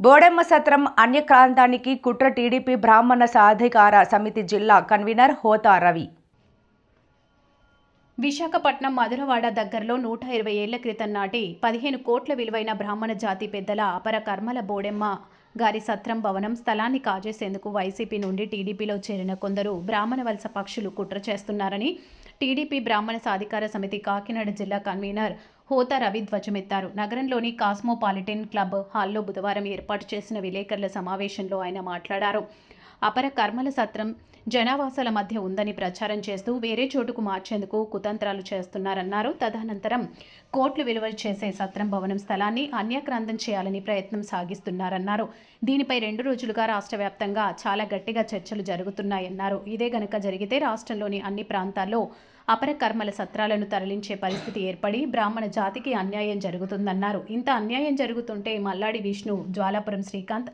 బోడెమ్మ సత్రం అన్యక్రాంతానికి కుట్ర టీడీపీ బ్రాహ్మణ సాధికార సమితి జిల్లా కన్వీనర్ హోతా రవి. విశాఖపట్నం మధురవాడ దగ్గరలో 120 ఏళ్ల క్రితం నాటి 15 కోట్ల విలువైన బ్రాహ్మణ జాతి పెద్దల అపర కర్మల బోడెమ్మ గారి సత్రం భవనం స్థలాన్ని కాజేసేందుకు వైసీపీ నుండి టీడీపీలో చేరిన కొందరు బ్రాహ్మణ వలస పక్షులు కుట్ర చేస్తున్నారని టీడీపీ బ్రాహ్మణ సాధికార సమితి కాకినాడ జిల్లా కన్వీనర్ హోతా రవి ధ్వజమెత్తారు. నగరంలోని కాస్మోపాలిటన్ క్లబ్ హాల్లో బుధవారం ఏర్పాటు చేసిన విలేకరుల సమావేశంలో ఆయన మాట్లాడారు. అపర కర్మల సత్రం జనావాసాల మధ్య ఉందని ప్రచారం చేస్తూ వేరే చోటుకు మార్చేందుకు కుతంత్రాలు చేస్తున్నారన్నారు. తదనంతరం కోట్లు విలువ చేసే సత్రం భవనం స్థలాన్ని అన్యాక్రాంతం చేయాలని ప్రయత్నం సాగిస్తున్నారన్నారు. దీనిపై 2 రోజులుగా రాష్ట్ర వ్యాప్తంగా చాలా గట్టిగా చర్చలు జరుగుతున్నాయన్నారు. ఇదే గనక జరిగితే రాష్ట్రంలోని అన్ని ప్రాంతాల్లో అపర కర్మల సత్రాలను తరలించే పరిస్థితి ఏర్పడి బ్రాహ్మణ జాతికి అన్యాయం జరుగుతుందన్నారు. ఇంత అన్యాయం జరుగుతుంటే మల్లాడి విష్ణు, జ్వాలాపురం శ్రీకాంత్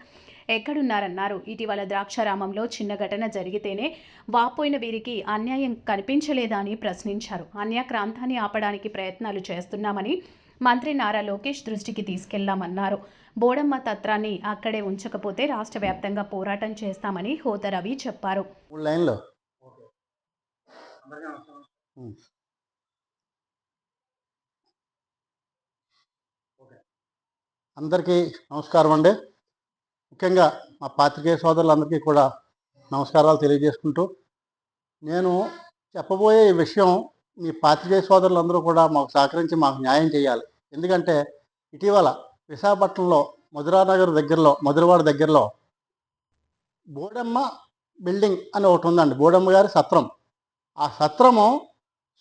ఎక్కడున్నారన్నారు. ఇటీవల ద్రాక్షారామంలో చిన్న ఘటన జరిగితేనే వాపోయిన వీరికి అన్యాయం కనిపించలేదా అని ప్రశ్నించారు. అన్యాక్రాంతాన్ని ఆపడానికి ప్రయత్నాలు చేస్తున్నామని మంత్రి నారా లోకేష్ దృష్టికి తీసుకెళ్లామన్నారు. బోడమ్మ తత్రాన్ని అక్కడే ఉంచకపోతే రాష్ట్ర వ్యాప్తంగా పోరాటం చేస్తామని హోతా రవి చెప్పారు. అందరికీ నమస్కారం అండి. ముఖ్యంగా మా పాత్రికేయ సోదరులందరికీ కూడా నమస్కారాలు తెలియజేసుకుంటూ, నేను చెప్పబోయే ఈ విషయం మీ పాత్రికేయ సోదరులందరూ కూడా మాకు సహకరించి మాకు న్యాయం చేయాలి. ఎందుకంటే ఇటీవల విశాఖపట్నంలో మధురవాడ దగ్గరలో బోడమ్మ బిల్డింగ్ అని ఒకటి ఉందండి. బోడమ్మ గారి సత్రం. ఆ సత్రము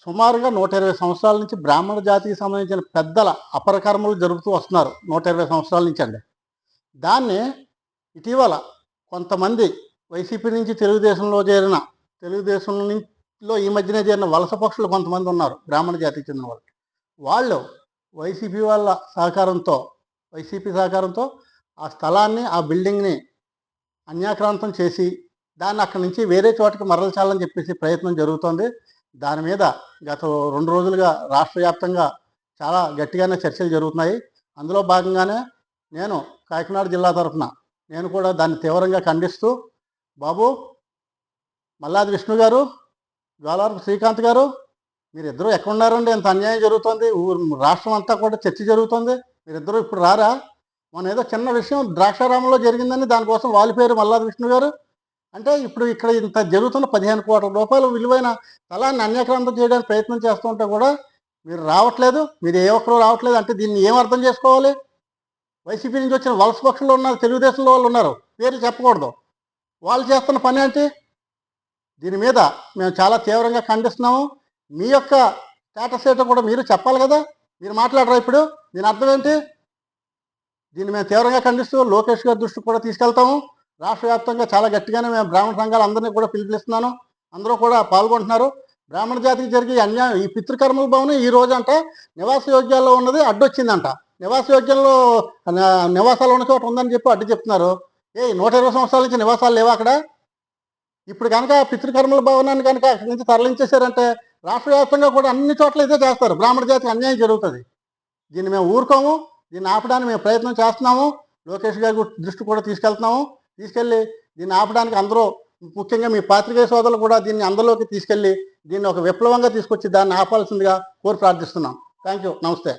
సుమారుగా 120 సంవత్సరాల నుంచి బ్రాహ్మణ జాతికి సంబంధించిన పెద్దల అపరకర్మలు జరుపుతూ వస్తున్నారు. 120 సంవత్సరాల నుంచి అండి. దాన్ని ఇటీవల కొంతమంది వైసీపీ నుంచి తెలుగుదేశంలో ఈ మధ్యనే చేరిన వలస పక్షులు కొంతమంది ఉన్నారు, బ్రాహ్మణ జాతికి చెందిన వాళ్ళు వైసీపీ సహకారంతో ఆ స్థలాన్ని, ఆ బిల్డింగ్ని అన్యాక్రాంతం చేసి దాన్ని అక్కడి నుంచి వేరే చోటకి మరల్చాలని చెప్పేసి ప్రయత్నం జరుగుతోంది. దాని మీద గత 2 రోజులుగా రాష్ట్ర వ్యాప్తంగా చాలా గట్టిగానే చర్చలు జరుగుతున్నాయి. అందులో భాగంగానే నేను కాకినాడ జిల్లా తరఫున నేను కూడా దాన్ని తీవ్రంగా ఖండిస్తూ, బాబు మల్లాది విష్ణు గారు, జ్వాలాపురం శ్రీకాంత్ గారు, మీరిద్దరూ ఎక్కడున్నారండి? ఎంత అన్యాయం జరుగుతుంది, రాష్ట్రం అంతా కూడా చర్చ జరుగుతుంది, మీరిద్దరూ ఇప్పుడు రారా? మన ఏదో చిన్న విషయం ద్రాక్షారామంలో జరిగిందని దానికోసం వాలిపోయారు మల్లాది విష్ణు గారు. అంటే ఇప్పుడు ఇక్కడ ఇంత జరుగుతున్న 15 కోట్ల రూపాయల విలువైన స్థలాన్ని అన్యాక్రాంతం చేయడానికి ప్రయత్నం చేస్తూ ఉంటే కూడా మీరు రావట్లేదు, మీరు ఏ ఒక్కరూ రావట్లేదు. అంటే దీన్ని ఏం అర్థం చేసుకోవాలి? వైసీపీ నుంచి వచ్చిన వలస పక్షులు ఉన్నారు, తెలుగుదేశంలో వాళ్ళు ఉన్నారు, పేర్లు చెప్పకూడదు. వాళ్ళు చేస్తున్న పని ఏంటి? దీని మీద మేము చాలా తీవ్రంగా ఖండిస్తున్నాము. మీ యొక్క స్టేటస్ ఏంటో కూడా మీరు చెప్పాలి కదా. మీరు మాట్లాడరా ఇప్పుడు? దీని అర్థం ఏంటి? దీన్ని మేము తీవ్రంగా ఖండిస్తూ లోకేష్ గారి దృష్టికి కూడా తీసుకెళ్తాము. రాష్ట్ర వ్యాప్తంగా చాలా గట్టిగానే మేము బ్రాహ్మణ సంఘాలు అందరినీ కూడా పిలుపునిస్తున్నాను. అందరూ కూడా పాల్గొంటున్నారు. బ్రాహ్మణ జాతికి జరిగే అన్యాయం, ఈ పితృకర్మల భవనం ఈ రోజు అంట నివాస యోగ్యాల్లో ఉన్నది అడ్డొచ్చిందంట. నివాస యోగ్యంలో నివాసాలు ఉన్న చోట ఉందని చెప్పి అడ్డు చెప్తున్నారు. 120 సంవత్సరాల నుంచి నివాసాలు లేవా అక్కడ? ఇప్పుడు కనుక పితృకర్మల భవనాన్ని కనుక అక్కడి నుంచి తరలించేశారంటే రాష్ట్ర వ్యాప్తంగా కూడా అన్ని చోట్ల ఇదే చేస్తారు. బ్రాహ్మణ జాతికి అన్యాయం జరుగుతుంది. దీన్ని మేము ఊరుకోము. దీన్ని ఆపడానికి మేము ప్రయత్నం చేస్తున్నాము. లోకేష్ గారి దృష్టి కూడా తీసుకెళ్ళి దీన్ని ఆపడానికి అందరూ, ముఖ్యంగా మీ పాత్రికేయ సోదరులు కూడా దీన్ని అందరిలోకి తీసుకెళ్ళి దీన్ని ఒక విప్లవంగా తీసుకొచ్చి దాన్ని ఆపాల్సిందిగా కోరి ప్రార్థిస్తున్నాం. Thank you. నమస్తే.